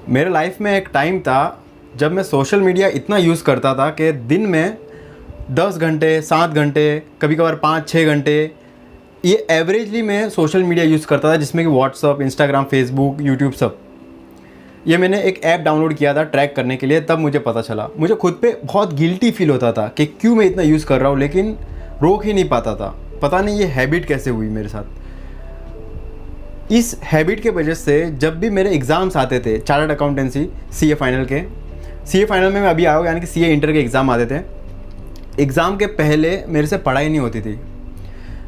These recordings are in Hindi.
मेरे लाइफ में एक टाइम था जब मैं सोशल मीडिया इतना यूज़ करता था कि दिन में 10 घंटे 7 घंटे कभी कभार 5-6 घंटे ये एवरेजली मैं सोशल मीडिया यूज़ करता था, जिसमें कि व्हाट्सअप, इंस्टाग्राम, फेसबुक, यूट्यूब सब। ये मैंने एक ऐप डाउनलोड किया था ट्रैक करने के लिए, तब मुझे पता चला। मुझे खुद पे बहुत गिल्टी फील होता था कि क्यों मैं इतना यूज़ कर रहा हूँ, लेकिन रोक ही नहीं पाता था। पता नहीं ये हैबिट कैसे हुई मेरे साथ। इस हैबिट के वजह से जब भी मेरे एग्ज़ाम्स आते थे, चार्टर्ड अकाउंटेंसी सीए फाइनल के, सीए फाइनल में मैं अभी आया हूँ, यानी कि सीए इंटर के एग्ज़ाम आते थे। एग्ज़ाम के पहले मेरे से पढ़ाई नहीं होती थी,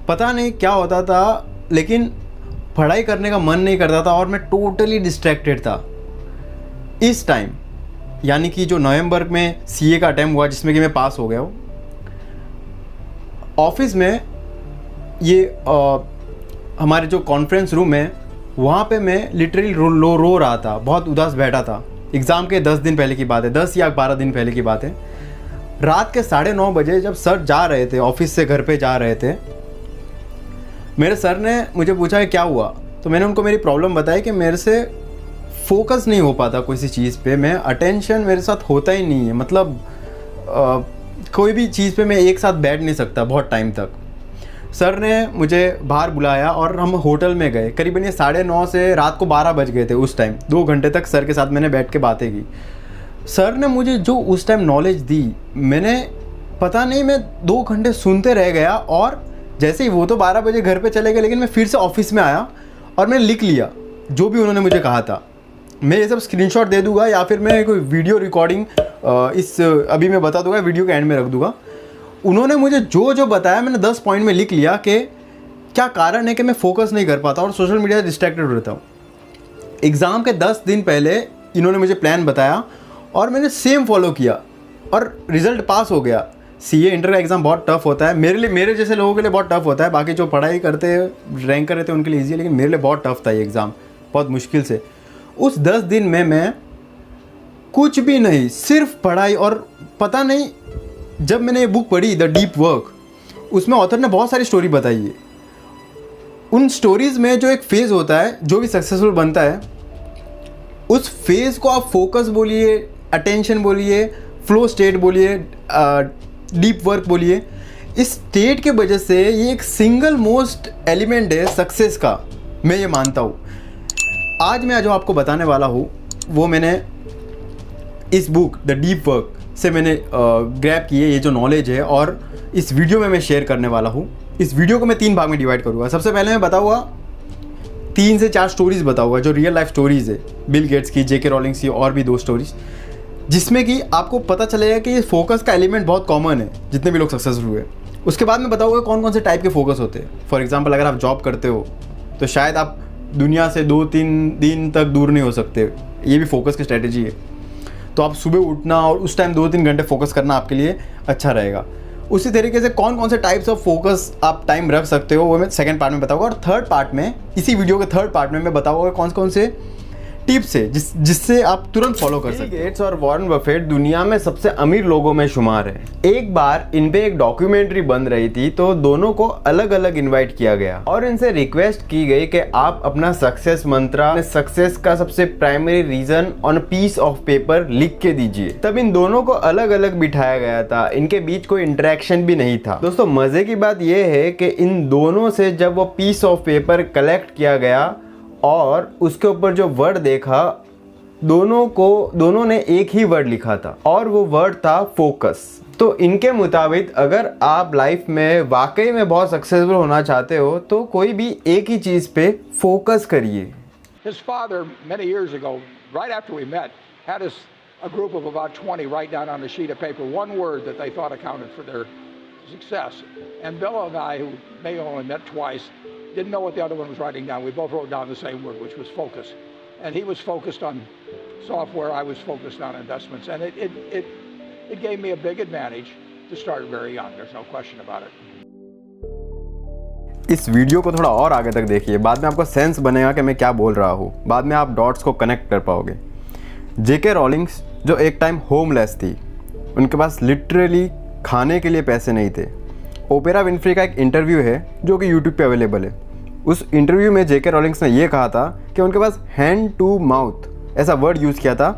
पता नहीं क्या होता था, लेकिन पढ़ाई करने का मन नहीं करता था और मैं टोटली डिस्ट्रैक्टेड था। इस टाइम यानी कि जो नवंबर में सीए का अटेम्प्ट हुआ, जिसमें कि मैं पास हो गया हूँ, ऑफिस में ये हमारे जो कॉन्फ्रेंस रूम है वहाँ पे मैं लिटरली रो रहा था, बहुत उदास बैठा था। एग्ज़ाम के 10 दिन पहले की बात है, 10 या 12 दिन पहले की बात है। रात के 9:30 बजे जब सर जा रहे थे, ऑफिस से घर पे जा रहे थे, मेरे सर ने मुझे पूछा कि क्या हुआ। तो मैंने उनको मेरी प्रॉब्लम बताई कि मेरे से फोकस नहीं हो पाता किसी चीज़ पे, मैं अटेंशन मेरे साथ होता ही नहीं है, मतलब कोई भी चीज़ पे मैं एक साथ बैठ नहीं सकता बहुत टाइम तक। सर ने मुझे बाहर बुलाया और हम होटल में गए। करीबन ये 9:30 से रात को 12 बज गए थे उस टाइम। 2 घंटे तक सर के साथ मैंने बैठ के बातें की। सर ने मुझे जो उस टाइम नॉलेज दी, मैंने पता नहीं, मैं 2 घंटे सुनते रह गया। और जैसे ही वो तो 12 बजे घर पे चले गए, लेकिन मैं फिर से ऑफिस में आया और मैंने लिख लिया जो भी उन्होंने मुझे कहा था। मैं ये सब स्क्रीनशॉट दे दूंगा या फिर मैं कोई वीडियो रिकॉर्डिंग अभी मैं बता दूंगा, वीडियो के एंड में रख दूंगा। उन्होंने मुझे जो जो बताया मैंने 10 पॉइंट में लिख लिया कि क्या कारण है कि मैं फोकस नहीं कर पाता और सोशल मीडिया से डिस्ट्रैक्टेड रहता हूँ। एग्ज़ाम के 10 दिन पहले इन्होंने मुझे प्लान बताया और मैंने सेम फॉलो किया और रिज़ल्ट पास हो गया। सीए इंटर का एग्ज़ाम बहुत टफ होता है, मेरे लिए, मेरे जैसे लोगों के लिए बहुत टफ होता है। बाकी जो पढ़ाई करते हैं, रैंक कर रहे थे, उनके लिए ईजी है, लेकिन मेरे लिए बहुत टफ था ये एग्ज़ाम, बहुत मुश्किल से। उस 10 दिन में मैं कुछ भी नहीं, सिर्फ पढ़ाई। और पता नहीं, जब मैंने ये बुक पढ़ी द डीप वर्क, उसमें ऑथर ने बहुत सारी स्टोरी बताई है। उन स्टोरीज़ में जो एक फेज़ होता है, जो भी सक्सेसफुल बनता है, उस फेज़ को आप फोकस बोलिए, अटेंशन बोलिए, फ्लो स्टेट बोलिए, डीप वर्क बोलिए, इस स्टेट के वजह से ये एक सिंगल मोस्ट एलिमेंट है सक्सेस का, मैं ये मानता हूँ। आज मैं जो आपको बताने वाला हूँ वो मैंने इस बुक द डीप वर्क से मैंने ग्रैब की है, ये जो नॉलेज है, और इस वीडियो में मैं शेयर करने वाला हूँ। इस वीडियो को मैं 3 भाग में डिवाइड करूँगा। सबसे पहले मैं बताऊँगा 3 से 4 स्टोरीज़ बताऊँगा जो रियल लाइफ स्टोरीज़ है, बिल गेट्स की, जेके रॉलिंग्स की, और भी 2 स्टोरीज़, जिसमें कि आपको पता चलेगा कि ये फोकस का एलिमेंट बहुत कॉमन है जितने भी लोग सक्सेसफुल हुए। उसके बाद मैं बताऊँगा कौन कौन से टाइप के फोकस होते हैं। फॉर एग्जाम्पल, अगर आप जॉब करते हो तो शायद आप दुनिया से 2-3 दिन तक दूर नहीं हो सकते, ये भी फोकस की स्ट्रैटेजी है। तो आप सुबह उठना और उस टाइम 2-3 घंटे फोकस करना आपके लिए अच्छा रहेगा। उसी तरीके से कौन कौन से टाइप्स ऑफ फोकस आप टाइम रख सकते हो वो मैं सेकंड पार्ट में बताऊंगा। और थर्ड पार्ट में, इसी वीडियो के थर्ड पार्ट में मैं बताऊंगा कौन कौन से टिप्स है जिससे आप तुरंत फॉलो कर सकते हैं। बिल गेट्स और वॉरेन बफेट दुनिया में सबसे अमीर लोगों में शुमार है। एक बार इन पे एक डॉक्यूमेंट्री बन रही थी, तो दोनों को अलग अलग इनवाइट किया गया और इनसे रिक्वेस्ट की गई कि आप अपना सक्सेस मंत्र, सक्सेस का सबसे primary reason on piece of paper लिख के दीजिए। तब इन दोनों को अलग अलग बिठाया गया था, इनके बीच कोई इंटरेक्शन भी नहीं था। दोस्तों, मजे की बात यह है कि इन दोनों से जब वो पीस ऑफ पेपर कलेक्ट किया गया और उसके ऊपर जो वर्ड देखा, दोनों ने एक ही वर्ड लिखा था और वो वर्ड था फोकस। तो इनके मुताबिक अगर आप लाइफ में वाकई में बहुत सक्सेसफुल होना चाहते हो तो कोई भी एक ही चीज पे फोकस करिए। His father, many years ago, right after we met, had a group of about 20 write down on a sheet of paper one word that they thought accounted for their success. And Bill and I, who may only met twice, didn't know what the other one was writing down. We both wrote down the same word, which was focus. And he was focused on software, I was focused on investments. And it gave me a big advantage to start very young. There's no question about it. इस वीडियो को थोड़ा और आगे तक देखिए, बाद में आपको सेंस बनेगा कि मैं क्या बोल रहा हूँ। बाद में आप डॉट्स को कनेक्ट कर पाओगे। जेके रॉलिंग्स जो एक टाइम होमलेस थी, उनके पास लिटरली खाने के लिए पैसे नहीं थे। ओपेरा विनफ्री का एक इंटरव्यू है जो कि यूट्यूब पे अवेलेबल है। उस इंटरव्यू में जेके रॉलिंग्स ने ये कहा था कि उनके पास हैंड टू माउथ ऐसा वर्ड यूज़ किया था,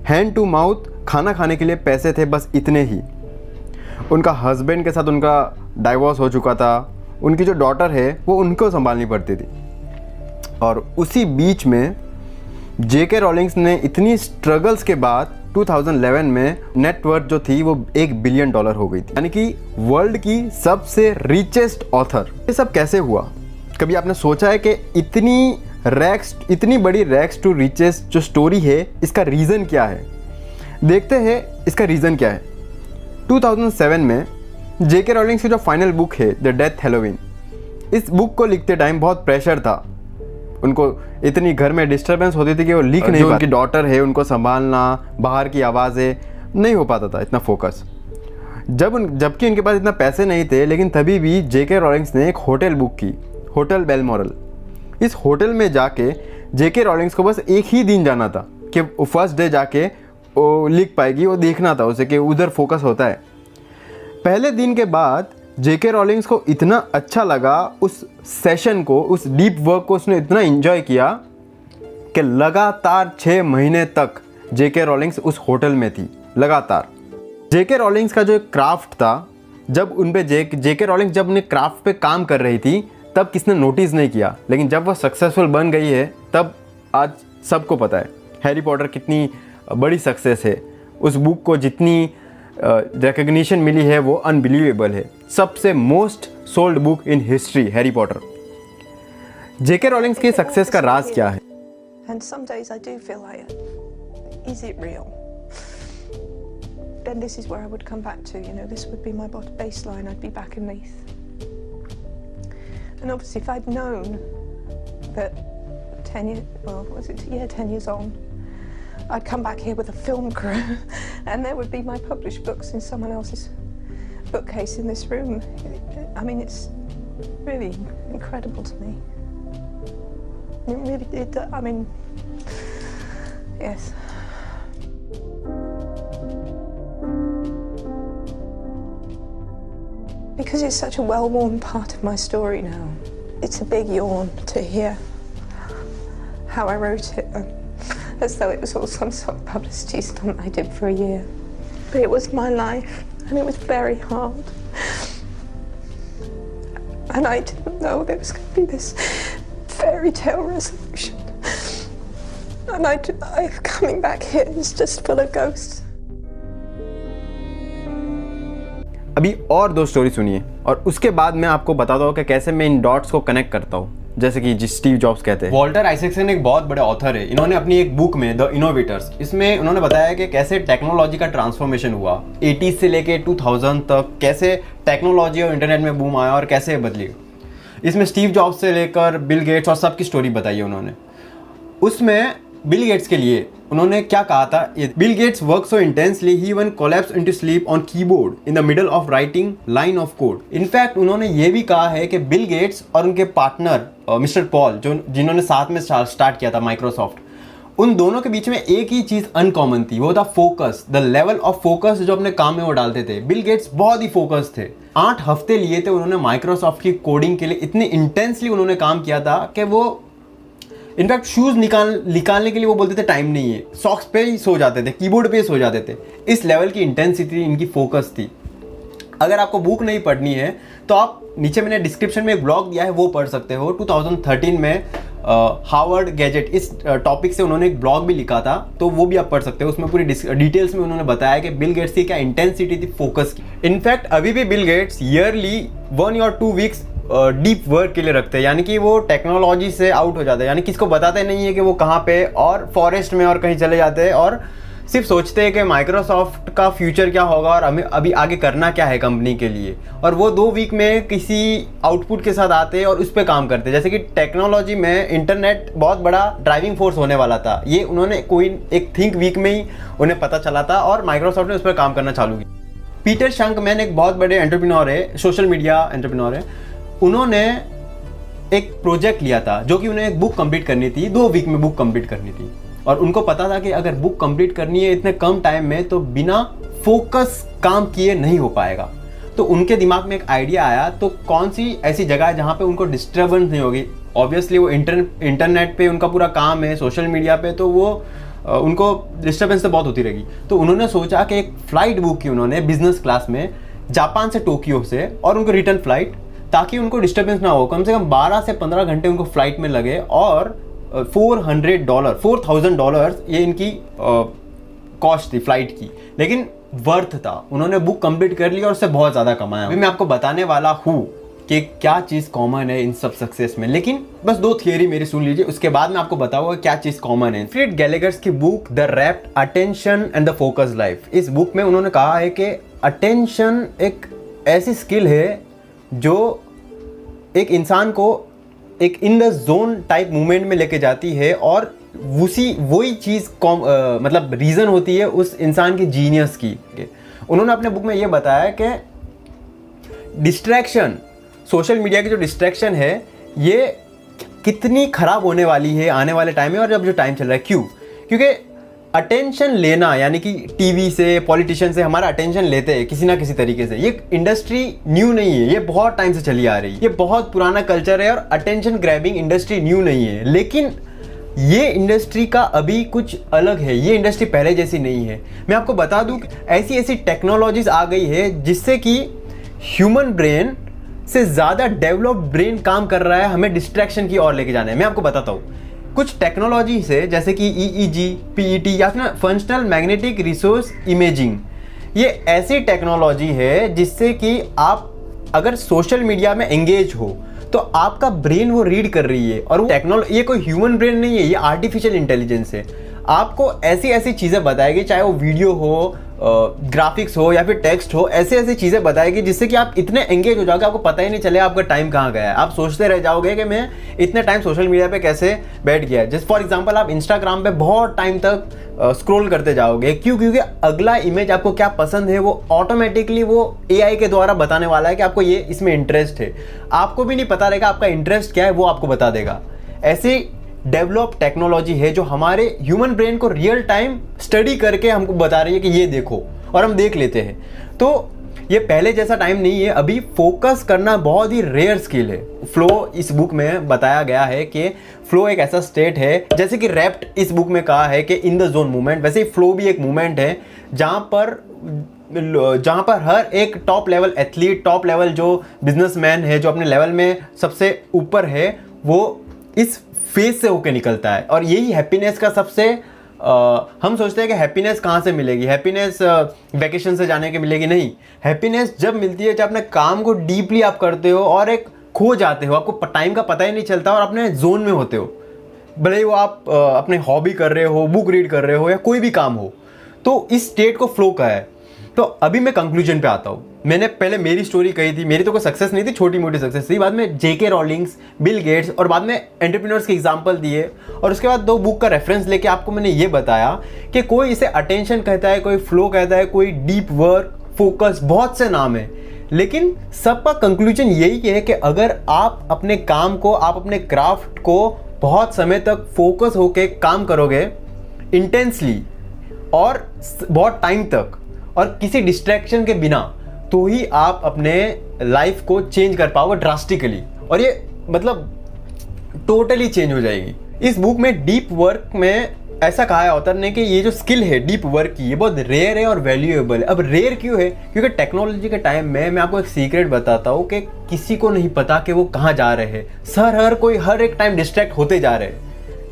हैंड टू माउथ, खाना खाने के लिए पैसे थे बस इतने ही। उनका हस्बैंड के साथ उनका डाइवोर्स हो चुका था, उनकी जो डॉटर है वो उनको संभालनी पड़ती थी। और उसी बीच में जेके रॉलिंग्स ने इतनी स्ट्रगल्स के बाद 2011 में नेटवर्थ जो थी वो $1 बिलियन हो गई थी, यानी कि वर्ल्ड की सबसे रिचेस्ट ऑथर। ये सब कैसे हुआ? कभी आपने सोचा है कि इतनी बड़ी रैक्स टू रिचेस्ट जो स्टोरी है, इसका रीज़न क्या है? देखते हैं इसका रीज़न क्या है। 2007 में जेके रॉलिंग्स की जो फाइनल बुक है द डेथ हैलोवीन, इस बुक को लिखते टाइम बहुत प्रेशर था। उनको इतनी घर में डिस्टर्बेंस होती थी कि वो लिख नहीं पाते। उनकी डॉटर है, उनको संभालना, बाहर की आवाज़ें, नहीं हो पाता था इतना फोकस। जबकि उनके पास इतना पैसे नहीं थे, लेकिन तभी भी जेके रॉलिंग्स ने एक होटल बुक की, होटल बेलमोरल। इस होटल में जाके जेके रॉलिंग्स को बस एक ही दिन जाना था कि वो फर्स्ट डे जाके वो लिख पाएगी, वो देखना था उसे कि उधर फोकस होता है। पहले दिन के बाद जेके रॉलिंग्स को इतना अच्छा लगा उस सेशन को, उस डीप वर्क को उसने इतना एंजॉय किया कि लगातार 6 महीने तक जेके रॉलिंग्स उस होटल में थी, लगातार। जेके रॉलिंग्स का जो एक क्राफ्ट था, जब उन पे जेके रॉलिंग्स जब उन्हें क्राफ्ट पे काम कर रही थी तब किसने नोटिस नहीं किया, लेकिन जब वह सक्सेसफुल बन गई है तब आज सबको पता है हैरी पॉटर कितनी बड़ी सक्सेस है। उस बुक को जितनी रिकग्निशन मिली है वो अनबिलीवेबल है। सबसे most sold book in history, Harry Potter. JK Rawlings की सक्सेस का राज क्या है? And some days I do feel like, is it real? Then this is where I would come back to, this would be my baseline. I'd be back in Leith. And obviously if I'd known that 10 years on, I'd come back here with a film crew and there would be my published books in someone else's bookcase in this room. I mean, it's really incredible to me. Yes. Because it's such a well-worn part of my story now, it's a big yawn to hear how I wrote it, as though it was all some sort of publicity stunt I did for a year. But it was my life, and it was very hard. And I didn't know there was going to be this fairy tale resolution. And I'm coming back here is just full of ghosts. अभी और 2 स्टोरी सुनिए और उसके बाद मैं आपको बताता हूँ कि कैसे मैं इन डॉट्स को कनेक्ट करता हूँ, जैसे कि स्टीव जॉब्स कहते हैं। वॉल्टर आइजैक्सन एक बहुत बड़े ऑथर है। इन्होंने अपनी एक बुक में द इनोवेटर्स, इसमें उन्होंने बताया कि कैसे टेक्नोलॉजी का ट्रांसफॉर्मेशन हुआ 80s से लेके 2000 तक, कैसे टेक्नोलॉजी और इंटरनेट में बूम आया और कैसे बदली। इसमें स्टीव जॉब्स से लेकर बिल गेट्स और सबकी स्टोरी बताई है उन्होंने। उसमें बिल गेट्स के लिए उन्होंने क्या कहा था, Bill Gates work so intensely he even collapse into sleep on keyboard in the middle of writing line of code. In fact उन्होंने ये भी कहा है कि बिल गेट्स और उनके पार्टनर मिस्टर पॉल, जिन्होंने साथ में स्टार्ट किया था माइक्रोसॉफ्ट, उन दोनों के बीच में एक ही चीज़ अनकॉमन थी, वो था focus, the level of focus जो अपने काम में वो डालते थे। बिल गेट्स बहुत ही फोकस थे। 8 हफ्ते लिए थे उन्होंने माइक्रोसॉफ्ट की कोडिंग के लिए, इतनी इंटेंसली उन्होंने काम किया था कि वो इनफैक्ट शूज़ निकालने के लिए वो बोलते थे टाइम नहीं है, सॉक्स पे ही सो जाते थे, कीबोर्ड पे ही सो जाते थे। इस लेवल की इंटेंसिटी इनकी फोकस थी। अगर आपको बुक नहीं पढ़नी है तो आप नीचे मैंने डिस्क्रिप्शन में एक ब्लॉग दिया है, वो पढ़ सकते हो। 2013 में हार्वर्ड गैजेट इस टॉपिक से उन्होंने एक ब्लॉग भी लिखा था, तो वो भी आप पढ़ सकते हो। उसमें पूरी डिटेल्स में उन्होंने बताया कि बिल गेट्स की क्या इंटेंसिटी थी फोकस की। इनफैक्ट अभी भी Bill Gates yearly 1 or 2 weeks deep work के लिए रखते हैं, यानी कि वो टेक्नोलॉजी से आउट हो जाते हैं, यानी किसको बताते नहीं है कि वो कहाँ पे, और फॉरेस्ट में और कहीं चले जाते हैं और सिर्फ सोचते हैं कि माइक्रोसॉफ्ट का फ्यूचर क्या होगा और हमें अभी आगे करना क्या है कंपनी के लिए। और वो 2 वीक में किसी आउटपुट के साथ आते हैं और उस पर काम करते हैं। जैसे कि टेक्नोलॉजी में इंटरनेट बहुत बड़ा ड्राइविंग फोर्स होने वाला था, ये उन्होंने कोई एक थिंक वीक में ही उन्हें पता चला था और माइक्रोसॉफ्ट ने उस पर काम करना चालू किया। पीटर शंकमैन एक बहुत बड़े एंटरप्रेन्योर है, सोशल मीडिया एंटरप्रेन्योर है। उन्होंने एक प्रोजेक्ट लिया था जो कि उन्हें एक बुक कंप्लीट करनी थी, 2 वीक में बुक कंप्लीट करनी थी। और उनको पता था कि अगर बुक कंप्लीट करनी है इतने कम टाइम में तो बिना फोकस काम किए नहीं हो पाएगा। तो उनके दिमाग में एक आइडिया आया, तो कौन सी ऐसी जगह है जहाँ पे उनको डिस्टर्बेंस नहीं होगी। ऑब्वियसली वो इंटरनेट पे उनका पूरा काम है, सोशल मीडिया पे, तो वो उनको डिस्टर्बेंस तो बहुत होती रहेगी। तो उन्होंने सोचा कि एक फ़्लाइट बुक की उन्होंने बिजनेस क्लास में जापान से टोक्यो से, और उनको रिटर्न फ़्लाइट, ताकि उनको डिस्टर्बेंस ना हो। कम से कम 12 से 15 घंटे उनको फ़्लाइट में लगे, और $4,000 ये इनकी कॉस्ट थी फ़्लाइट की, लेकिन वर्थ था। उन्होंने बुक कंप्लीट कर ली और उससे बहुत ज़्यादा कमाया। अभी मैं आपको बताने वाला हूँ कि क्या चीज़ कॉमन है इन सब सक्सेस में, लेकिन बस 2 थियरी मेरी सुन लीजिए, उसके बाद मैं आपको बताऊंगा क्या चीज़ कॉमन है। फ्रीड गैलेगर्स की book the wrapped attention and the focus life, इस बुक में उन्होंने कहा है कि अटेंशन एक ऐसी स्किल है जो एक इंसान को एक in the zone type movement में लेके जाती है, और वही चीज़ मतलब रीज़न होती है उस इंसान की जीनियस की। उन्होंने अपने बुक में ये बताया कि डिस्ट्रैक्शन, सोशल मीडिया की जो डिस्ट्रैक्शन है, ये कितनी ख़राब होने वाली है आने वाले टाइम में, और जब जो टाइम चल रहा है। क्यों? क्योंकि अटेंशन लेना, यानी कि टीवी से, पॉलिटिशियन से हमारा अटेंशन लेते हैं किसी ना किसी तरीके से। ये इंडस्ट्री न्यू नहीं है, ये बहुत टाइम से चली आ रही है, ये बहुत पुराना कल्चर है, और अटेंशन ग्रैबिंग इंडस्ट्री न्यू नहीं है। लेकिन ये इंडस्ट्री का अभी कुछ अलग है, ये इंडस्ट्री पहले जैसी नहीं है। मैं आपको बता दूं, ऐसी ऐसी टेक्नोलॉजीज आ गई है जिससे कि ह्यूमन ब्रेन से ज़्यादा डेवलप्ड ब्रेन काम कर रहा है, हमें डिस्ट्रैक्शन की ओर लेके जाना है। मैं आपको बताता हूँ कुछ टेक्नोलॉजी से, जैसे कि EEG, PET या फिर फंक्शनल मैग्नेटिक रिसोर्स इमेजिंग। ये ऐसी टेक्नोलॉजी है जिससे कि आप अगर सोशल मीडिया में एंगेज हो तो आपका ब्रेन वो रीड कर रही है, और वो टेक्नोलॉजी, ये कोई ह्यूमन ब्रेन नहीं है, ये आर्टिफिशियल इंटेलिजेंस है। आपको ऐसी ऐसी चीज़ें बताएगी, चाहे वो वीडियो हो, ग्राफिक्स हो या फिर टेक्स्ट हो, ऐसी ऐसी चीज़ें बताएगी जिससे कि आप इतने एंगेज हो जाओगे, आपको पता ही नहीं चलेगा आपका टाइम कहाँ गया है। आप सोचते रह जाओगे कि मैं इतने टाइम सोशल मीडिया पे कैसे बैठ गया। जैसे फॉर एग्जांपल, आप इंस्टाग्राम पे बहुत टाइम तक स्क्रॉल करते जाओगे। क्यों? क्योंकि अगला इमेज आपको क्या पसंद है वो ऑटोमेटिकली वो AI के द्वारा बताने वाला है कि आपको ये इसमें इंटरेस्ट है। आपको भी नहीं पता रहेगा आपका इंटरेस्ट क्या है, वो आपको बता देगा। ऐसी डेवलप टेक्नोलॉजी है जो हमारे ह्यूमन ब्रेन को रियल टाइम स्टडी करके हमको बता रही है कि ये देखो, और हम देख लेते हैं। तो ये पहले जैसा टाइम नहीं है, अभी फोकस करना बहुत ही रेयर स्किल है। फ्लो इस बुक में बताया गया है कि फ्लो एक ऐसा स्टेट है, जैसे कि रैप्ट इस बुक में कहा है कि इन द जोन मूवमेंट, वैसे ही फ्लो भी एक मूवमेंट है जहाँ पर हर एक top level athlete, top level जो बिजनेसमैन है, जो अपने लेवल में सबसे ऊपर है, वो इस फेज से होके निकलता है। और यही हैप्पीनेस का सबसे हम सोचते हैं कि हैप्पीनेस कहाँ से मिलेगी, हैप्पीनेस वैकेशन से जाने के मिलेगी। नहीं, हैप्पीनेस जब मिलती है जब अपने काम को डीपली आप करते हो और एक खो जाते हो, आपको टाइम का पता ही नहीं चलता और अपने जोन में होते हो। भले ही वो आप अपने हॉबी कर रहे हो, बुक रीड कर रहे हो या कोई भी काम हो, तो इस स्टेट को फ्लो का है। तो अभी मैं कंक्लूजन पे आता हूँ। मैंने पहले मेरी स्टोरी कही थी, मेरी तो कोई सक्सेस नहीं थी, छोटी मोटी सक्सेस थी। बाद में JK रॉलिंग्स, बिल गेट्स और बाद में एंटरप्रेन्योर्स के एग्जांपल दिए, और उसके बाद 2 बुक का रेफरेंस लेके आपको मैंने ये बताया कि कोई इसे अटेंशन कहता है, कोई फ्लो कहता है, कोई डीप वर्क, फोकस, बहुत से नाम है, लेकिन सबका कंक्लूजन यही है कि अगर आप अपने काम को, आप अपने क्राफ्ट को बहुत समय तक फोकस होके काम करोगे इंटेंसली और बहुत टाइम तक और किसी डिस्ट्रैक्शन के बिना, तो ही आप अपने लाइफ को चेंज कर पाओगे ड्रास्टिकली, और ये मतलब टोटली चेंज हो जाएगी। इस बुक में डीप वर्क में ऐसा कहा है ऑथर ने कि ये जो स्किल है डीप वर्क की, ये बहुत रेयर है और वैल्यूएबल है। अब रेयर क्यों है? क्योंकि टेक्नोलॉजी के टाइम में मैं आपको एक सीक्रेट बताता हूँ कि किसी को नहीं पता कि वो कहाँ जा रहे हैं। हर एक टाइम डिस्ट्रैक्ट होते जा रहे हैं,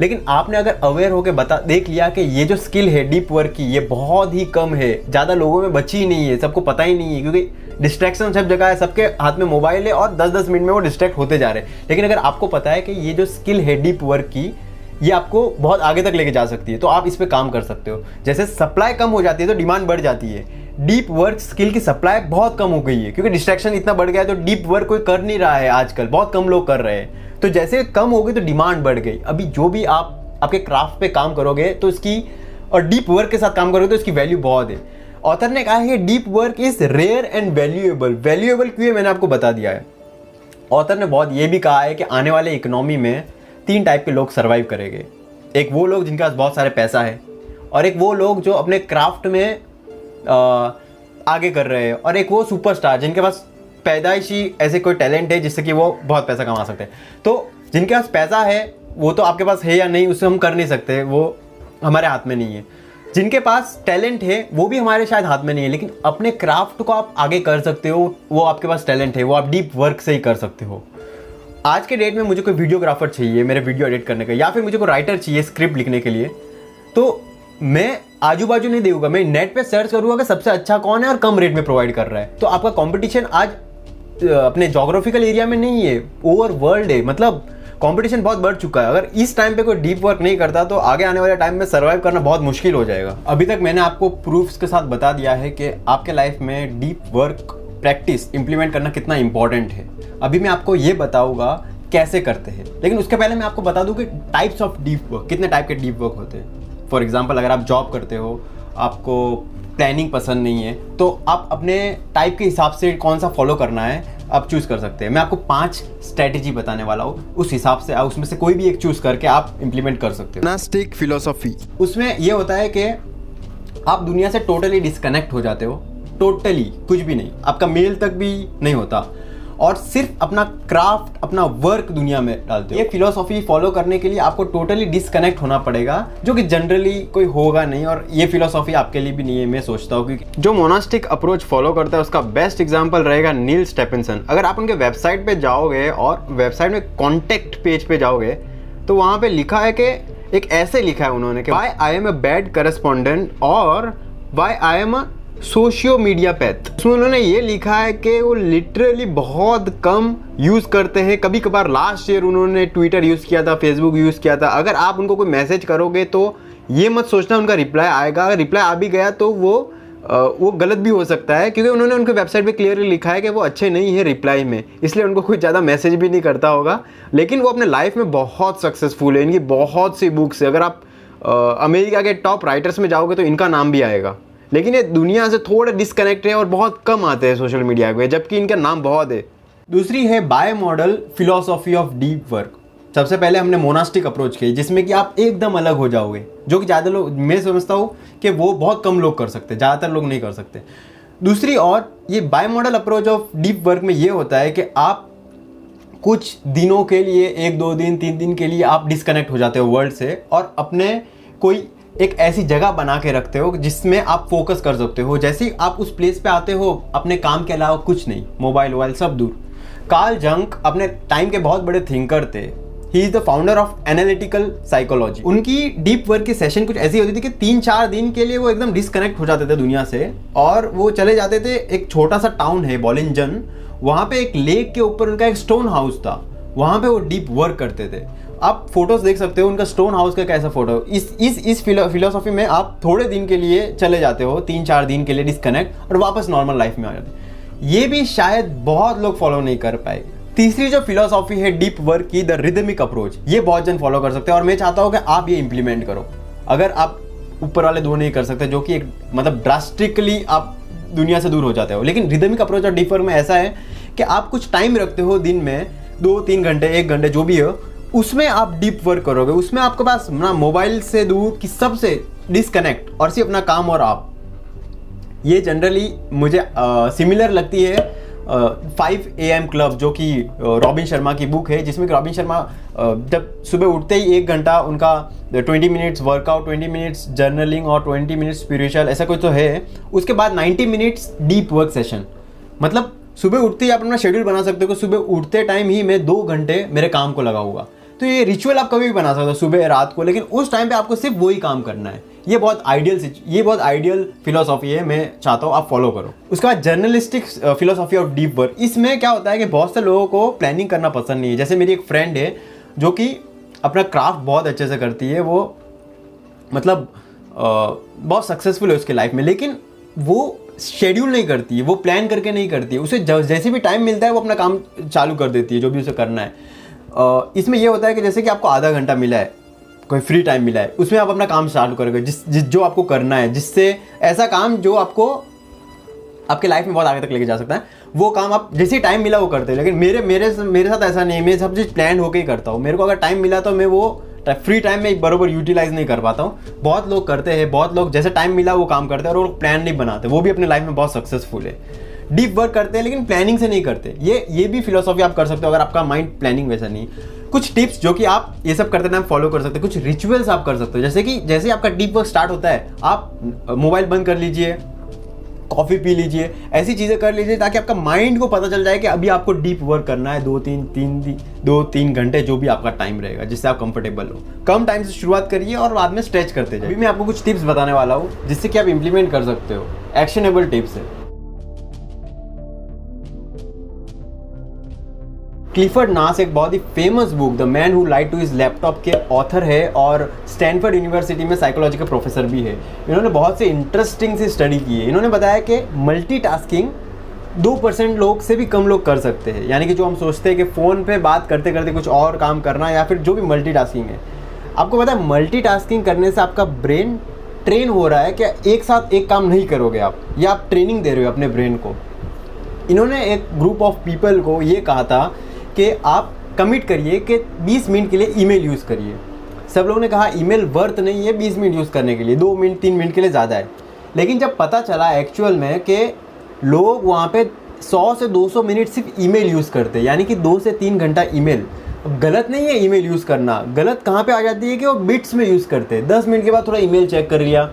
लेकिन आपने अगर अवेयर होकर देख लिया कि ये जो स्किल है डीप वर्क की, ये बहुत ही कम है, ज़्यादा लोगों में बची ही नहीं है, सबको पता ही नहीं है, क्योंकि डिस्ट्रैक्शन सब जगह है, सबके हाथ में मोबाइल है और 10-10 मिनट में वो डिस्ट्रैक्ट होते जा रहे हैं। लेकिन अगर आपको पता है कि ये जो स्किल है डीप वर्क की, ये आपको बहुत आगे तक लेके जा सकती है, तो आप इस पर काम कर सकते हो। जैसे सप्लाई कम हो जाती है तो डिमांड बढ़ जाती है। डीप वर्क स्किल की सप्लाई बहुत कम हो गई है, क्योंकि डिस्ट्रैक्शन इतना बढ़ गया है, तो डीप वर्क कोई कर नहीं रहा है आजकल, बहुत कम लोग कर रहे हैं। तो जैसे कम हो गई तो डिमांड बढ़ गई। अभी जो भी आप आपके क्राफ्ट पे काम करोगे तो इसकी, और डीप वर्क के साथ काम करोगे तो इसकी वैल्यू बहुत है। ऑथर ने कहा है कि deep work is rare and valuable. Valuable क्यों है मैंने आपको बता दिया है। ऑथर ने बहुत ये भी कहा है कि आने वाले इकोनॉमी में 3 टाइप के लोग सर्वाइव करेंगे। एक वो लोग जिनके पास बहुत सारे पैसा है, और एक वो लोग जो अपने क्राफ्ट में आगे कर रहे हैं, और एक वो सुपरस्टार जिनके पास पैदाइशी ऐसे कोई टैलेंट है जिससे कि वो बहुत पैसा कमा सकते हैं। तो जिनके पास पैसा है वो तो आपके पास है या नहीं उससे हम कर नहीं सकते, वो हमारे हाथ में नहीं है। जिनके पास टैलेंट है वो भी हमारे शायद हाथ में नहीं है, लेकिन अपने क्राफ्ट को आप आगे कर सकते हो, वो आपके पास टैलेंट है, वो आप डीप वर्क से ही कर सकते हो। आज के डेट में मुझे कोई वीडियोग्राफर चाहिए मेरे वीडियो एडिट करने का, या फिर मुझे कोई राइटर चाहिए स्क्रिप्ट लिखने के लिए, तो मैं आजू बाजू नहीं देखूंगा, मैं नेट पे सर्च करूंगा कि सबसे अच्छा कौन है और कम रेट में प्रोवाइड कर रहा है। तो आपका कंपटीशन आज अपने जोग्राफिकल एरिया में नहीं है, ओवर वर्ल्ड है। मतलब कंपटीशन बहुत बढ़ चुका है। अगर इस टाइम पे कोई डीप वर्क नहीं करता तो आगे आने वाले टाइम में सर्वाइव करना बहुत मुश्किल हो जाएगा। अभी तक मैंने आपको प्रूफ्स के साथ बता दिया है कि आपके लाइफ में डीप वर्क प्रैक्टिस इंप्लीमेंट करना कितना इंपॉर्टेंट है। अभी मैं आपको ये बताऊंगा कैसे करते हैं, लेकिन उसके पहले मैं आपको बता दूं कि टाइप्स ऑफ डीप वर्क, कितने टाइप के डीप वर्क होते हैं। फॉर एग्जाम्पल, अगर आप जॉब करते हो, आपको प्लानिंग पसंद नहीं है, तो आप अपने टाइप के हिसाब से कौन सा फॉलो करना है आप चूज़ कर सकते हैं। मैं आपको 5 स्ट्रेटेजी बताने वाला हूँ, उस हिसाब से उसमें से कोई भी एक चूज़ करके आप इंप्लीमेंट कर सकते हो। मोनास्टिक फिलोसॉफी, उसमें ये होता है कि आप दुनिया से टोटली डिस्कनेक्ट हो जाते हो, टोटली कुछ भी नहीं, आपका मेल तक भी नहीं होता, और सिर्फ अपना क्राफ्ट, अपना वर्क दुनिया में डालते हो। ये फिलोसॉफी फॉलो करने के लिए आपको टोटली डिस्कनेक्ट होना पड़ेगा, जो कि जनरली कोई होगा नहीं, और ये फिलोसॉफी आपके लिए भी नहीं है, मैं सोचता हूँ। क्योंकि जो मोनास्टिक अप्रोच फॉलो करता है उसका बेस्ट एग्जांपल रहेगा नील स्टेफेंसन। अगर आप उनके वेबसाइट पे जाओगे और वेबसाइट में कॉन्टेक्ट पेज पे जाओगे तो वहाँ पे लिखा है कि एक ऐसे लिखा है उन्होंने कि why I am a bad correspondent और why I am a socio media path. उसमें उन्होंने ये लिखा है कि वो लिटरली बहुत कम यूज़ करते हैं। कभी कभार लास्ट ईयर उन्होंने ट्विटर यूज़ किया था, फेसबुक यूज़ किया था। अगर आप उनको कोई मैसेज करोगे तो ये मत सोचना उनका रिप्लाई आएगा, अगर रिप्लाई आ भी गया तो वो गलत भी हो सकता है, क्योंकि उन्होंने उनके वेबसाइट पे क्लियरली लिखा है कि वो अच्छे नहीं है रिप्लाई में, इसलिए उनको कोई ज़्यादा मैसेज भी नहीं करता होगा। लेकिन वो अपने लाइफ में बहुत सक्सेसफुल है, इनकी बहुत सी बुक्स है। अगर आप अमेरिका के टॉप राइटर्स में जाओगे तो इनका नाम भी आएगा। लेकिन ये दुनिया से थोड़े डिस्कनेक्ट है और बहुत कम आते हैं सोशल मीडिया पे, जबकि इनका नाम बहुत है। दूसरी है bimodal philosophy of deep work. सबसे पहले हमने मोनास्टिक अप्रोच की, जिसमें कि आप एकदम अलग हो जाओगे, जो कि ज़्यादा लोग, मैं समझता हूँ कि वो बहुत कम लोग कर सकते हैं, ज़्यादातर लोग नहीं कर सकते। दूसरी और ये bimodal approach of deep work में ये होता है कि आप कुछ दिनों के लिए, 1-2 दिन 3 दिन के लिए आप डिस्कनेक्ट हो जाते हो वर्ल्ड से, और अपने कोई एक ऐसी जगह बना के रखते हो जिसमें आप फोकस कर सकते हो। जैसे ही आप उस प्लेस पे आते हो, अपने काम के अलावा कुछ नहीं, मोबाइल वोबाइल सब दूर। कार्ल जंग अपने टाइम के बहुत बड़े थिंकर थे। He is the founder of analytical psychology. उनकी डीप वर्क की सेशन कुछ ऐसी होती थी कि 3-4 दिन के लिए वो एकदम डिस्कनेक्ट हो जाते थे दुनिया से, और वो चले जाते थे। एक छोटा सा टाउन है बॉलिंजन, वहाँ पे एक लेक के ऊपर उनका एक स्टोन हाउस था, वहाँ पे वो डीप वर्क करते थे। आप फोटोज देख सकते हो उनका स्टोन हाउस का कैसा फोटो। इस फिलोसॉफी में आप थोड़े दिन के लिए चले जाते हो, 3-4 दिन के लिए डिस्कनेक्ट, और वापस नॉर्मल लाइफ में आ जाते हो। ये भी शायद बहुत लोग फॉलो नहीं कर पाए। तीसरी जो फिलोसॉफी है डीप वर्क की, द रिदमिक अप्रोच, ये बहुत जन फॉलो कर सकते हैं, और मैं चाहता हूँ कि आप ये इंप्लीमेंट करो। अगर आप ऊपर वाले 2 नहीं कर सकते, जो कि एक मतलब ड्रास्टिकली आप दुनिया से दूर हो जाते हो, लेकिन रिदमिक अप्रोच और डीप वर्क में ऐसा है कि आप कुछ टाइम रखते हो दिन में, 2-3 घंटे, 1 घंटे, जो भी हो, उसमें आप डीप वर्क करोगे। उसमें आपके पास ना मोबाइल से दूर की, सबसे डिस्कनेक्ट, और सिर्फ अपना काम और आप। ये जनरली मुझे सिमिलर लगती है 5 AM क्लब, जो कि रॉबिन शर्मा की बुक है, जिसमें रॉबिन शर्मा जब सुबह उठते ही 1 घंटा उनका 20 मिनट्स वर्कआउट, 20 मिनट्स जर्नलिंग और 20 मिनट्स स्पिरिचुअल, ऐसा कुछ तो है। उसके बाद 90 मिनट्स डीप वर्क सेशन। मतलब सुबह उठते ही आप अपना शेड्यूल बना सकते हो कि सुबह उठते टाइम ही मैं 2 घंटे मेरे काम को लगाऊंगा। तो ये रिचुअल आप कभी भी बना सकते हो, सुबह रात को, लेकिन उस टाइम पे आपको सिर्फ वही काम करना है। ये बहुत आइडियल फिलोसॉफी है, मैं चाहता हूँ आप फॉलो करो। उसके बाद journalistic philosophy of deep work. इसमें क्या होता है कि बहुत से लोगों को प्लानिंग करना पसंद नहीं है। जैसे मेरी एक फ्रेंड है जो कि अपना क्राफ्ट बहुत अच्छे से करती है, वो मतलब बहुत सक्सेसफुल है उसके लाइफ में, लेकिन वो शेड्यूल नहीं करती है, वो प्लान करके नहीं करती है। उसे जैसे भी टाइम मिलता है वो अपना काम चालू कर देती है, जो भी उसे करना है। इसमें ये होता है कि जैसे कि आपको आधा घंटा मिला है, कोई फ्री टाइम मिला है, उसमें आप अपना काम चालू करोगे, जो आपको करना है, जिससे ऐसा काम जो आपको आपके लाइफ में बहुत आगे तक लेके जा सकता है, वो काम आप जैसे टाइम मिला वो करते हैं। लेकिन मेरे साथ ऐसा नहीं है, मैं सब चीज़ प्लान होकर ही करता हूँ। मेरे को अगर टाइम मिला तो मैं वो फ्री टाइम में बराबर यूटिलाइज नहीं कर पाता हूँ। बहुत लोग करते हैं, बहुत लोग जैसे टाइम मिला वो काम करते हैं और वो प्लान नहीं बनाते, वो भी अपने लाइफ में बहुत सक्सेसफुल है। डीप वर्क करते हैं लेकिन प्लानिंग से नहीं करते। ये भी फिलोसॉफी आप कर सकते हो अगर आपका माइंड प्लानिंग वैसा नहीं। कुछ टिप्स जो कि आप ये सब करते टाइम फॉलो कर सकते हैं, कुछ रिचुअल्स आप कर सकते हो। जैसे आपका डीप वर्क स्टार्ट होता है, आप मोबाइल बंद कर लीजिए, कॉफ़ी पी लीजिए, ऐसी चीज़ें कर लीजिए ताकि आपका माइंड को पता चल जाए कि अभी आपको डीप वर्क करना है 2-3 घंटे, जो भी आपका टाइम रहेगा जिससे आप कंफर्टेबल हो। कम टाइम से शुरुआत करिए और बाद में स्ट्रेच करते जाइए। अभी मैं आपको कुछ टिप्स बताने वाला हूँ जिससे कि आप इंप्लीमेंट कर सकते हो, एक्शनेबल टिप्स है। क्लिफर्ड नास एक बहुत ही famous book the man who lied to his laptop के ऑथर है और स्टैनफोर्ड यूनिवर्सिटी में साइकोलॉजी के प्रोफेसर भी है। इन्होंने बहुत से इंटरेस्टिंग सी स्टडी की है। इन्होंने बताया कि मल्टीटास्किंग 2% लोग से भी कम लोग कर सकते हैं। यानी कि जो हम सोचते हैं कि फ़ोन पे बात करते करते कुछ और काम करना या फिर जो भी मल्टीटास्किंग है, आपको पता है मल्टीटास्किंग करने से आपका ब्रेन ट्रेन हो रहा है कि एक साथ एक काम नहीं करोगे आप, या आप ट्रेनिंग दे रहे हो अपने ब्रेन को। इन्होंने एक ग्रुप ऑफ पीपल को ये कहा था कि आप कमिट करिए कि 20 मिनट के लिए ईमेल यूज़ करिए। सब लोगों ने कहा ईमेल वर्थ नहीं है 20 मिनट यूज़ करने के लिए, 2 मिनट 3 मिनट के लिए ज़्यादा है। लेकिन जब पता चला एक्चुअल में कि लोग वहाँ पे 100 से 200 मिनट सिर्फ ईमेल यूज़ करते हैं, यानी कि 2 से 3 घंटा ईमेल। गलत नहीं है ईमेल यूज़ करना, गलत कहाँ पे आ जाती है कि वो बिट्स में यूज़ करते हैं। 10 मिनट के बाद थोड़ा ईमेल चेक कर लिया,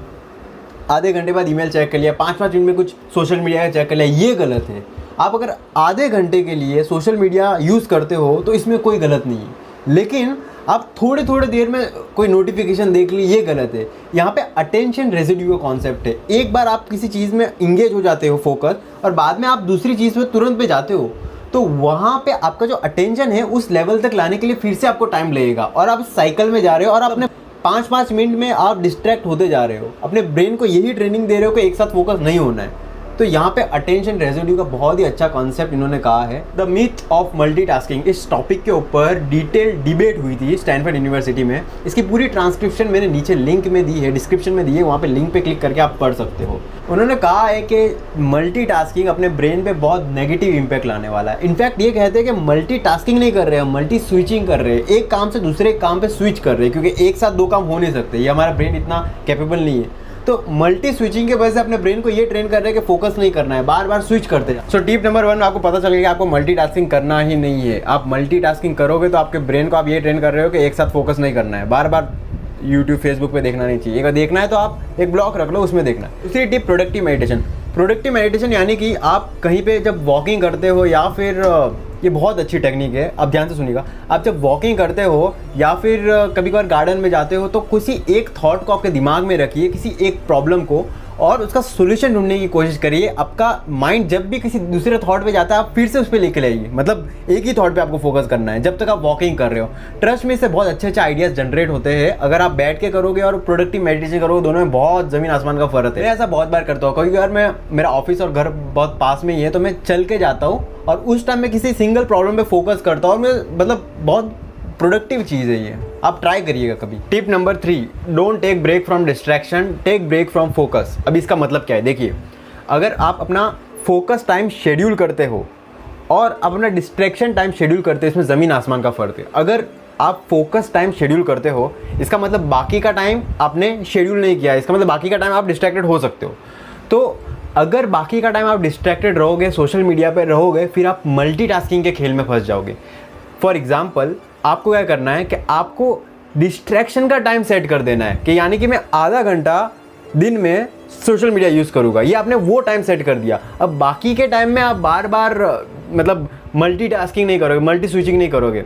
आधे घंटे बाद ईमेल चेक कर लिया, 5-5 मिनट में कुछ सोशल मीडिया का चेक कर लिया, ये गलत है। आप अगर आधे घंटे के लिए सोशल मीडिया यूज़ करते हो तो इसमें कोई गलत नहीं है, लेकिन आप थोड़े देर में कोई नोटिफिकेशन देख ली, ये गलत है। यहाँ पे अटेंशन रेजिड्यू का कॉन्सेप्ट है। एक बार आप किसी चीज़ में इंगेज हो जाते हो फोकस, और बाद में आप दूसरी चीज़ में तुरंत पे जाते हो, तो वहाँ पे आपका जो अटेंशन है उस लेवल तक लाने के लिए फिर से आपको टाइम लगेगा, और आप साइकिल में जा रहे हो और अपने 5-5 मिनट में आप डिस्ट्रैक्ट होते जा रहे हो। अपने ब्रेन को यही ट्रेनिंग दे रहे हो कि एक साथ फोकस नहीं होना है। तो यहाँ पे अटेंशन रेजिड्यू का बहुत ही अच्छा कॉन्सेप्ट इन्होंने कहा है। द मिथ ऑफ मल्टीटास्किंग, इस टॉपिक के ऊपर डिटेल डिबेट हुई थी स्टैनफोर्ड यूनिवर्सिटी में। इसकी पूरी ट्रांसक्रिप्शन मैंने नीचे लिंक में दी है, डिस्क्रिप्शन में दी है, वहाँ पे लिंक पे क्लिक करके आप पढ़ सकते हो। उन्होंने कहा है कि मल्टीटास्किंग अपने ब्रेन पे बहुत नेगेटिव इंपैक्ट लाने वाला है। इनफैक्ट ये कहते हैं कि मल्टीटास्किंग नहीं कर रहे हैं, मल्टी स्विचिंग कर रहे हैं, एक काम से दूसरे काम पे स्विच कर रहे हैं, क्योंकि एक साथ 2 काम हो नहीं सकते, ये हमारा ब्रेन इतना कैपेबल नहीं है। तो मल्टी स्विचिंग के वजह से अपने ब्रेन को ये ट्रेन कर रहे हैं कि फोकस नहीं करना है, बार बार स्विच करते हैं। सो टिप नंबर 1 आपको पता चल गया कि आपको मल्टीटास्किंग करना ही नहीं है। आप मल्टीटास्किंग करोगे तो आपके ब्रेन को आप ये ट्रेन कर रहे हो कि एक साथ फोकस नहीं करना है, बार बार यूट्यूब फेसबुक पे देखना नहीं चाहिए। अगर देखना है तो आप एक ब्लॉक रख लो, उसमें देखना। दूसरी tip productive meditation. Productive meditation यानी कि आप कहीं पे जब वॉकिंग करते हो, या फिर ये बहुत अच्छी टेक्निक है, आप ध्यान से सुनिएगा। आप जब वॉकिंग करते हो या फिर कभी कभार गार्डन में जाते हो, तो किसी एक थॉट को आपके दिमाग में रखिए, किसी एक प्रॉब्लम को, और उसका सोल्यूशन ढूंढने की कोशिश करिए। आपका माइंड जब भी किसी दूसरे थॉट पे जाता है, आप फिर से उस पर लेके लाइए, मतलब एक ही थॉट पे आपको फोकस करना है जब तक आप वॉकिंग कर रहे हो। ट्रस्ट में इससे बहुत अच्छे आइडियाज़ जनरेट होते हैं। अगर आप बैठ के करोगे और प्रोडक्टिव मेडिटेशन करोगे, दोनों में बहुत ज़मीन आसमान का फ़र्क है। मैं ऐसा बहुत बार करता हूँ, क्योंकि यार मेरा ऑफिस और घर बहुत पास में ही है, तो मैं चल के जाता हूँ और उस टाइम में किसी सिंगल प्रॉब्लम पे फोकस करता हूँ, और मैं मतलब बहुत प्रोडक्टिव चीज़ है ये, आप ट्राई करिएगा कभी। Tip number 3, don't take break from distraction, take break from focus. अब इसका मतलब क्या है, देखिए, अगर आप अपना फोकस टाइम शेड्यूल करते हो और अपना डिस्ट्रैक्शन टाइम शेड्यूल करते हो, इसमें ज़मीन आसमान का फ़र्क है। अगर आप फोकस टाइम शेड्यूल करते हो, इसका मतलब बाकी का टाइम आपने शेड्यूल नहीं किया, इसका मतलब बाकी का टाइम आप डिस्ट्रैक्टेड हो सकते हो। तो अगर बाकी का टाइम आप डिस्ट्रैक्टेड रहोगे, सोशल मीडिया पर रहोगे, फिर आप मल्टीटास्किंग के खेल में फंस जाओगे। फॉर एग्जाम्पल, आपको क्या करना है कि आपको डिस्ट्रैक्शन का टाइम सेट कर देना है, कि यानी कि मैं आधा घंटा दिन में सोशल मीडिया यूज़ करूँगा, ये आपने वो टाइम सेट कर दिया। अब बाकी के टाइम में आप बार बार मतलब मल्टीटास्किंग नहीं करोगे, मल्टी स्विचिंग नहीं करोगे।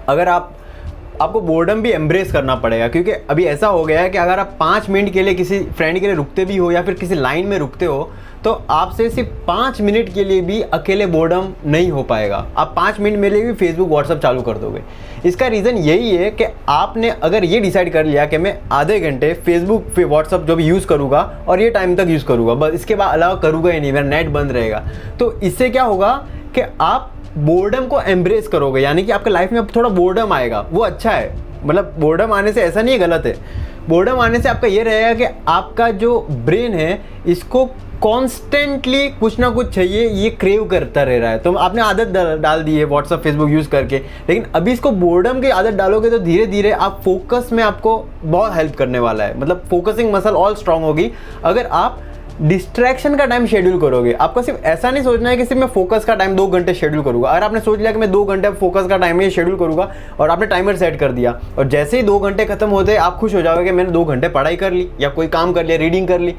अगर आपको बोर्डम भी एम्ब्रेस करना पड़ेगा, क्योंकि अभी ऐसा हो गया है कि अगर आप 5 मिनट के लिए किसी फ्रेंड के लिए रुकते भी हो या फिर किसी लाइन में रुकते हो, तो आपसे सिर्फ 5 मिनट के लिए भी अकेले बोर्डम नहीं हो पाएगा। आप 5 मिनट में लिए भी फेसबुक व्हाट्सअप चालू कर दोगे। इसका रीज़न यही है कि आपने अगर ये डिसाइड कर लिया कि मैं आधे घंटे फेसबुक व्हाट्सअप जो भी यूज़ करूँगा और ये टाइम तक यूज़ करूँगा, बस इसके बाद अलाउ करूँगा ही नहीं, मेरा नेट बंद रहेगा। तो इससे क्या होगा कि आप बोर्डम को एम्ब्रेस करोगे, यानी कि आपके लाइफ में अब थोड़ा बोर्डम आएगा, वो अच्छा है। मतलब बोर्डम आने से ऐसा नहीं है गलत है, बोर्डम आने से आपका ये रहेगा कि आपका जो ब्रेन है इसको कॉन्स्टेंटली कुछ ना कुछ चाहिए, ये क्रेव करता रह रहा है। तो आपने आदत डाल दी है व्हाट्सअप फेसबुक यूज़ करके, लेकिन अभी इसको बोर्डम की आदत डालोगे तो धीरे धीरे आप फोकस में आपको बहुत हेल्प करने वाला है। मतलब फोकसिंग मसल और स्ट्रांग होगी अगर आप डिस्ट्रैक्शन का टाइम शेड्यूल करोगे, आपको सिर्फ ऐसा नहीं सोचना है कि सिर्फ मैं फोकस का टाइम 2 घंटे शेड्यूल करूंगा। अगर आपने सोच लिया कि मैं 2 घंटे फोकस का टाइम ये शेड्यूल करूंगा और आपने टाइमर सेट कर दिया और जैसे ही 2 घंटे खत्म होते आप खुश हो जाओगे कि मैंने 2 घंटे पढ़ाई कर ली या कोई काम कर लिया, रीडिंग कर ली।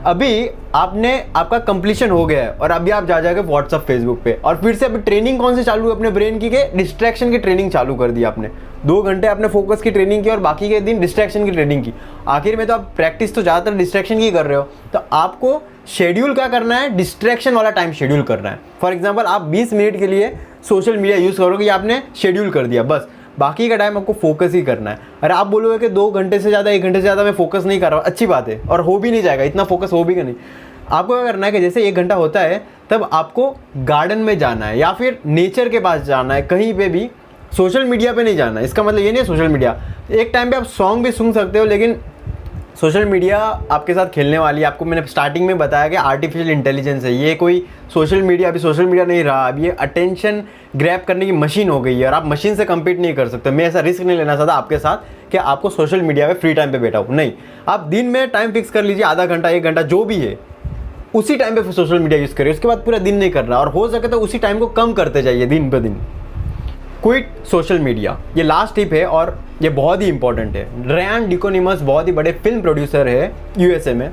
अभी आपका कंप्लीशन हो गया है और अभी आप जा जाके व्हाट्सअप फेसबुक पे और फिर से अभी ट्रेनिंग कौन से चालू है अपने ब्रेन की, के डिस्ट्रैक्शन की ट्रेनिंग चालू कर दी आपने। 2 घंटे आपने फोकस की ट्रेनिंग की और बाकी के दिन डिस्ट्रैक्शन की ट्रेनिंग की। आखिर में तो आप प्रैक्टिस तो ज़्यादातर डिस्ट्रैक्शन की कर रहे हो, तो आपको शेड्यूल क्या करना है, डिस्ट्रैक्शन वाला टाइम शेड्यूल करना है। फॉर एग्जाम्पल आप 20 मिनट के लिए सोशल मीडिया यूज़ करोगे, आपने शेड्यूल कर दिया, बस बाकी का टाइम आपको फोकस ही करना है। अरे आप बोलोगे कि 2 घंटे से ज़्यादा 1 घंटे से ज़्यादा मैं फोकस नहीं कर रहा हूँ, अच्छी बात है और हो भी नहीं जाएगा, इतना फोकस हो भी नहीं। आपको क्या करना है कि जैसे 1 घंटा होता है तब आपको गार्डन में जाना है या फिर नेचर के पास जाना है, कहीं पे भी सोशल मीडिया पे नहीं जाना है। इसका मतलब ये नहीं है सोशल मीडिया, एक टाइम पे आप सॉन्ग भी सुन सकते हो, लेकिन सोशल मीडिया आपके साथ खेलने वाली है। आपको मैंने स्टार्टिंग में बताया कि आर्टिफिशियल इंटेलिजेंस है, ये कोई सोशल मीडिया अभी सोशल मीडिया नहीं रहा, अब ये अटेंशन ग्रैब करने की मशीन हो गई है और आप मशीन से कम्पीट नहीं कर सकते। मैं ऐसा रिस्क नहीं लेना चाहता आपके साथ कि आपको सोशल मीडिया पे फ्री टाइम पे बैठा हो, नहीं। आप दिन में टाइम फिक्स कर लीजिए, आधा घंटा 1 घंटा जो भी है, उसी टाइम पे सोशल मीडिया यूज़ करिए। उसके बाद पूरा दिन नहीं करना और हो सके तो उसी टाइम को कम करते जाइए दिन ब दिन। क्विट सोशल मीडिया, ये लास्ट टिप है और ये बहुत ही इंपॉर्टेंट है। रयान डिकोनिमस बहुत ही बड़े फिल्म प्रोड्यूसर है यूएसए में।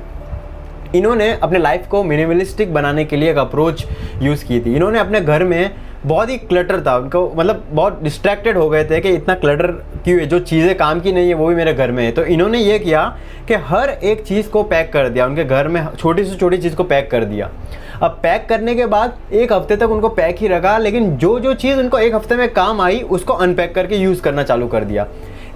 इन्होंने अपने लाइफ को मिनिमलिस्टिक बनाने के लिए एक अप्रोच यूज़ की थी। इन्होंने अपने घर में बहुत ही क्लटर था, उनको मतलब बहुत डिस्ट्रैक्टेड हो गए थे कि इतना क्लटर क्यों है, जो चीज़ें काम की नहीं है वो भी मेरे घर में है। तो इन्होंने ये किया कि हर एक चीज़ को पैक कर दिया, उनके घर में छोटी से छोटी चीज़ को पैक कर दिया। अब पैक करने के बाद 1 हफ्ते तक उनको पैक ही रखा, लेकिन जो जो चीज़ उनको 1 हफ्ते में काम आई उसको अनपैक करके यूज़ करना चालू कर दिया।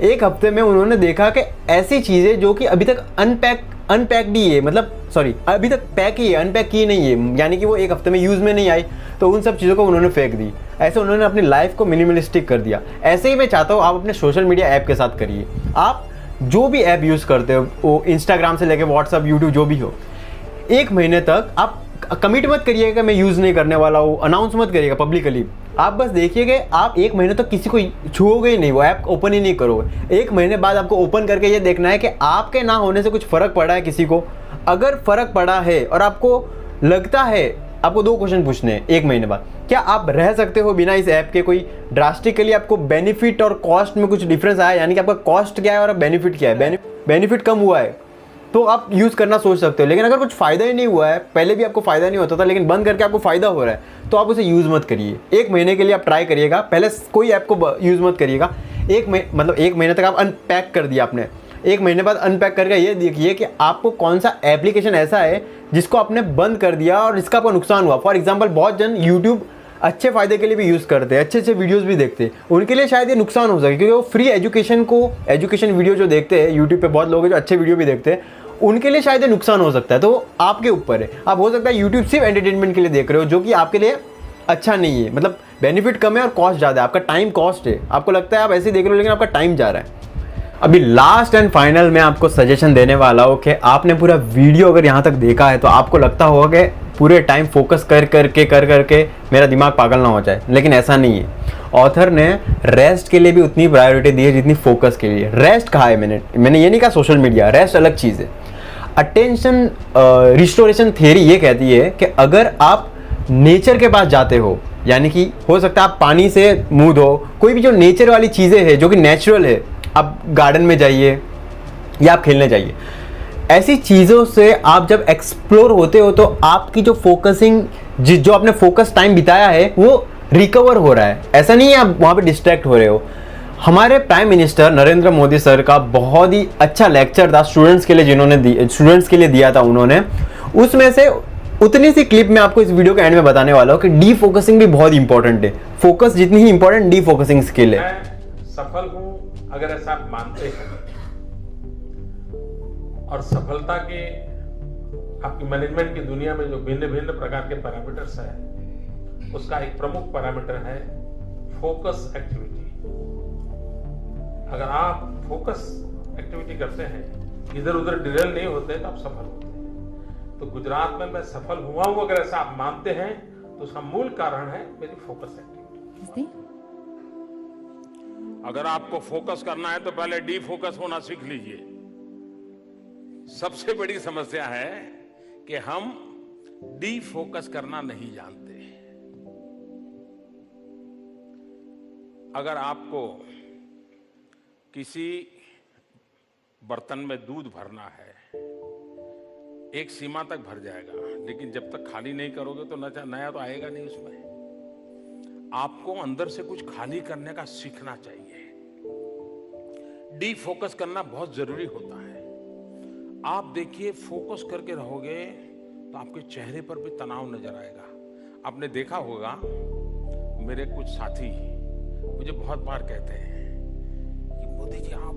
1 हफ्ते में उन्होंने देखा कि ऐसी चीज़ें जो कि अभी तक अनपैक्ड ही है, मतलब सॉरी अभी तक पैक ही है, अनपैक की नहीं है, यानी कि वो 1 हफ्ते में यूज़ में नहीं आई, तो उन सब चीज़ों को उन्होंने फेंक दी। ऐसे उन्होंने अपनी लाइफ को मिनिमलिस्टिक कर दिया। ऐसे ही मैं चाहता हूँ आप अपने सोशल मीडिया ऐप के साथ करिए। आप जो भी ऐप यूज़ करते हो, वो इंस्टाग्राम से लेकर व्हाट्सअप, यूट्यूब जो भी हो, 1 महीने तक आप कमिट मत करिएगा मैं यूज़ नहीं करने वाला हूँ, अनाउंस मत करिएगा पब्लिकली। आप बस देखिएगा आप 1 महीने तक किसी को छुओगे ही नहीं, वो ऐप ओपन ही नहीं करोगे। 1 महीने बाद आपको ओपन करके ये देखना है कि आपके ना होने से कुछ फ़र्क पड़ा है किसी को। अगर फ़र्क पड़ा है और आपको लगता है, आपको 2 क्वेश्चन पूछने हैं 1 महीने बाद, क्या आप रह सकते हो बिना इस ऐप के? कोई ड्रास्टिकली आपको बेनिफिट और कॉस्ट में कुछ डिफरेंस आया, यानी कि आपका कॉस्ट क्या है और बेनिफिट क्या है, बेनिफिट कम हुआ है तो आप यूज़ करना सोच सकते हो। लेकिन अगर कुछ फ़ायदा ही नहीं हुआ है, पहले भी आपको फ़ायदा नहीं होता था लेकिन बंद करके आपको फ़ायदा हो रहा है, तो आप उसे यूज़ मत करिए। 1 महीने के लिए आप ट्राई करिएगा, पहले कोई ऐप को यूज़ मत करिएगा। 1 महीने तक आप अनपैक कर दिया आपने, 1 महीने बाद अनपैक करके ये देखिए कि आपको कौन सा एप्लीकेशन ऐसा है जिसको आपने बंद कर दिया और इसका आपको नुकसान हुआ। फॉर एग्जाम्पल बहुत जन यूट्यूब अच्छे फ़ायदे के लिए भी यूज़ करते हैं, अच्छे अच्छे वीडियोस भी देखते हैं, उनके लिए शायद ये नुकसान हो सके क्योंकि वो फ्री एजुकेशन वीडियो जो देखते हैं यूट्यूब पे, बहुत लोग हैं जो अच्छे वीडियो भी देखते हैं, उनके लिए शायद ये नुकसान हो सकता है। तो आपके ऊपर है, आप हो सकता है यूट्यूब सिर्फ एंटरटेनमेंट के लिए देख रहे हो, जो कि आपके लिए अच्छा नहीं है। मतलब बेनिफिट कम है और कॉस्ट ज़्यादा है, आपका टाइम कॉस्ट है। आपको लगता है आप ऐसे ही देख रहे हो लेकिन आपका टाइम जा रहा है। अभी लास्ट एंड फाइनल मैं आपको सजेशन देने वाला हूँ कि आपने पूरा वीडियो अगर यहाँ तक देखा है तो आपको लगता होगा कि पूरे टाइम फोकस कर करके मेरा दिमाग पागल ना हो जाए, लेकिन ऐसा नहीं है। ऑथर ने रेस्ट के लिए भी उतनी प्रायोरिटी दी है जितनी फोकस के लिए। रेस्ट कहा है मैंने ये नहीं कहा सोशल मीडिया, रेस्ट अलग चीज़ है। अटेंशन रिस्टोरेशन थियरी ये कहती है कि अगर आप नेचर के पास जाते हो, यानी कि हो सकता है आप पानी से मुंह धो, कोई भी जो नेचर वाली चीज़ें हैं जो कि नेचुरल है, आप गार्डन में जाइए या आप खेलने जाइए, ऐसी चीज़ों से आप जब एक्सप्लोर होते हो तो आपकी जो फोकसिंग जो आपने फोकस टाइम बिताया है वो रिकवर हो रहा है। ऐसा नहीं है आप वहाँ पे डिस्ट्रैक्ट हो रहे हो। हमारे prime minister Narendra Modi sir का बहुत ही अच्छा लेक्चर था स्टूडेंट्स के लिए दिया था उन्होंने। उसमें से उतनी सी क्लिप मैं आपको इस वीडियो के एंड में बताने वाला हूँ कि डी फोकसिंग भी बहुत इंपॉर्टेंट है। फोकस जितनी ही इंपॉर्टेंट डी फोकसिंग स्किल है। मैं सफल हूं अगर ऐसा आप मानते हैं, और सफलता के आपकी मैनेजमेंट की दुनिया में जो भिन्न भिन्न प्रकार के पैरामीटर्स है, उसका एक प्रमुख पैरामीटर है फोकस एक्टिविटी। अगर आप फोकस एक्टिविटी करते हैं, इधर उधर डिरेल नहीं होते, तो आप सफल होते हैं। तो गुजरात में मैं सफल हुआ हूं अगर ऐसा आप मानते हैं तो उसका मूल कारण है मेरी फोकस एक्टिविटी। अगर आपको फोकस करना है तो पहले डी फोकस होना सीख लीजिए। सबसे बड़ी समस्या है कि हम डी फोकस करना नहीं जानते। अगर आपको किसी बर्तन में दूध भरना है, एक सीमा तक भर जाएगा, लेकिन जब तक खाली नहीं करोगे तो नया तो आएगा नहीं उसमें। आपको अंदर से कुछ खाली करने का सीखना चाहिए। डी फोकस करना बहुत जरूरी होता है। आप देखिए, फोकस करके रहोगे तो आपके चेहरे पर भी तनाव नजर आएगा। आपने देखा होगा, मेरे कुछ साथी मुझे बहुत बार कहते हैं कि मोदी जी, आप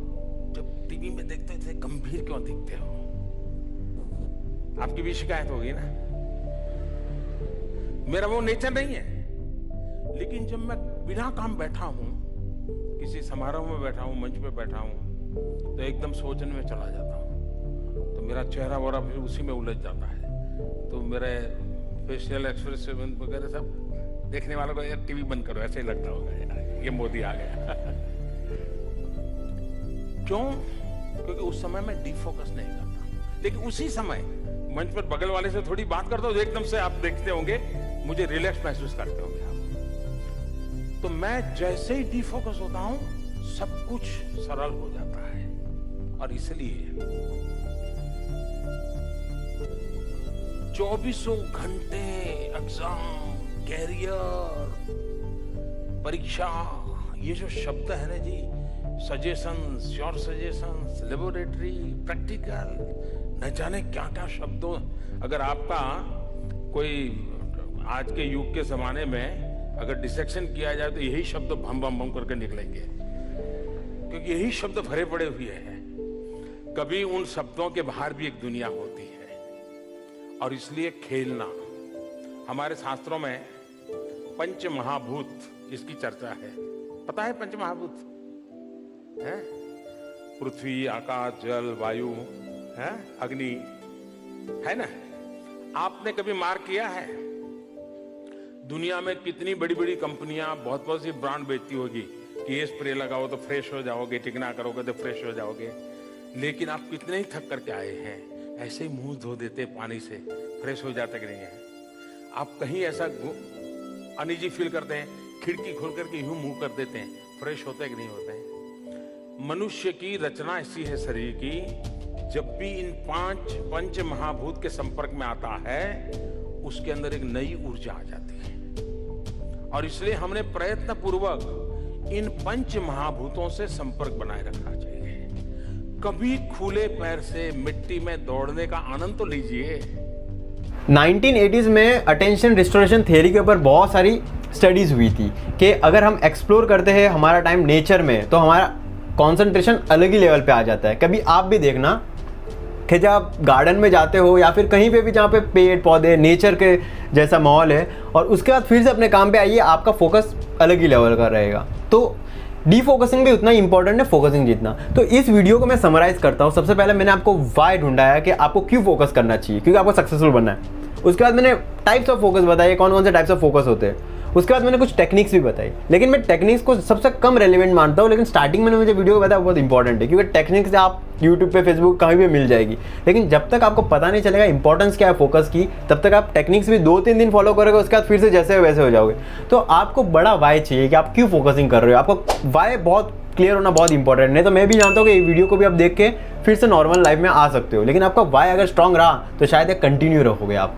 जब टीवी में देखते थे गंभीर क्यों दिखते हो? आपकी भी शिकायत होगी ना। मेरा वो नेचर नहीं है, लेकिन जब मैं बिना काम बैठा हूं, किसी समारोह में बैठा हूं, मंच पे बैठा हूं, तो एकदम सोचने में चला जाता हूं, तो मेरा चेहरा वगैरह फिर उसी में उलझ जाता है। तो मेरे फेशियल एक्सप्रेशन वगैरह सब देखने वालों को, यार टीवी बंद करो, ऐसे ही लगता होगा यार ये मोदी आ गया। क्यों? क्योंकि उस समय मैं डिफोकस नहीं करता, लेकिन उसी समय मंच पर बगल वाले से थोड़ी बात करता हूं तो एकदम से आप देखते होंगे मुझे रिलैक्स महसूस करते होंगे आप। तो मैं जैसे ही डिफोकस होता हूं, सब कुछ सरल हो जाता है। और इसलिए 24 घंटे एग्जाम, कैरियर, परीक्षा, ये जो शब्द है ना जी, suggestions, your suggestions, laboratory, practical, न जाने क्या क्या शब्दों। अगर आपका कोई आज के युग के जमाने में अगर डिसेक्शन किया जाए तो यही शब्द भम भम भम करके निकलेंगे, क्योंकि यही शब्द भरे पड़े हुए हैं। कभी उन शब्दों के बाहर भी एक दुनिया होती है। और इसलिए खेलना, हमारे शास्त्रों में पंच महाभूत इसकी चर्चा है। पता है पंच महाभूत है? पृथ्वी, आकाश, जल, वायु, है अग्नि, है ना? आपने कभी मार्क किया है दुनिया में कितनी बड़ी बड़ी कंपनियां बहुत बहुत सी ब्रांड बेचती होगी कि ये स्प्रे लगाओ तो फ्रेश हो जाओगे, टिकना करोगे तो फ्रेश हो जाओगे, लेकिन आप कितने ही थक करके आए हैं, ऐसे ही मुंह धो देते पानी से, फ्रेश हो जाता कि नहीं है? आप कहीं ऐसा अनईजी फील करते हैं, खिड़की खोल करके यूं मुंह कर देते हैं, फ्रेश होते कि नहीं होते हैं? मनुष्य की रचना ऐसी है शरीर की, जब भी इन पंच महाभूत के संपर्क में आता है, उसके अंदर एक नई ऊर्जा आ जाती है। और इसलिए हमने प्रयत्न पूर्वक इन पंच महाभूतों से संपर्क बनाए रखना चाहिए। कभी खुले पैर से मिट्टी में दौड़ने का आनंद तो लीजिए। 1980s में अटेंशन रिस्टोरेशन थ्योरी के ऊपर बहुत सारी स्टडीज हुई थी कि अगर हम एक्सप्लोर करते हैं हमारा टाइम नेचर में, तो हमारा कंसंट्रेशन अलग ही लेवल पे आ जाता है। कभी आप भी देखना कि जब आप गार्डन में जाते हो या फिर कहीं पे भी जहाँ पे पेड़ पौधे नेचर के जैसा माहौल है, और उसके बाद फिर से अपने काम पे आइए, आपका फोकस अलग ही लेवल का रहेगा। तो डीफोकसिंग भी उतना ही इंपॉर्टेंट है फोकसिंग जितना। तो इस वीडियो को मैं समराइज करता हूँ। सबसे पहले मैंने आपको वाई ढूंढा है कि आपको क्यों फोकस करना चाहिए, क्योंकि आपको सक्सेसफुल बनना है। उसके बाद मैंने टाइप्स ऑफ फोकस बताए, कौन कौन से टाइप्स ऑफ फोकस होते हैं। उसके बाद मैंने कुछ टेक्निक्स भी बताई, लेकिन मैं टेक्निक्स को सबसे कम रेलिवेंट मानता हूँ, लेकिन स्टार्टिंग में मुझे वीडियो बताया बहुत इंपॉर्टेंट है, क्योंकि टेक्निक्स आप यूट्यूब पे, फेसबुक कहीं भी मिल जाएगी, लेकिन जब तक आपको पता नहीं चलेगा इंपॉर्टेंस क्या है फोकस की, तब तक आप टेक्निक्स भी 2-3 दिन फॉलो करोगे, उसके बाद फिर से जैसे वैसे हो जाओगे। तो आपको बड़ा वाई चाहिए कि आप क्यों फोकसिंग कर रहे हो। आपको वाई बहुत क्लियर होना बहुत इंपॉर्टेंट है। तो मैं भी जानता हूँ कि ये वीडियो को भी आप देख के फिर से नॉर्मल लाइफ में आ सकते हो, लेकिन आपका वाई अगर स्ट्रांग रहा तो शायद कंटिन्यू रखोगे आप।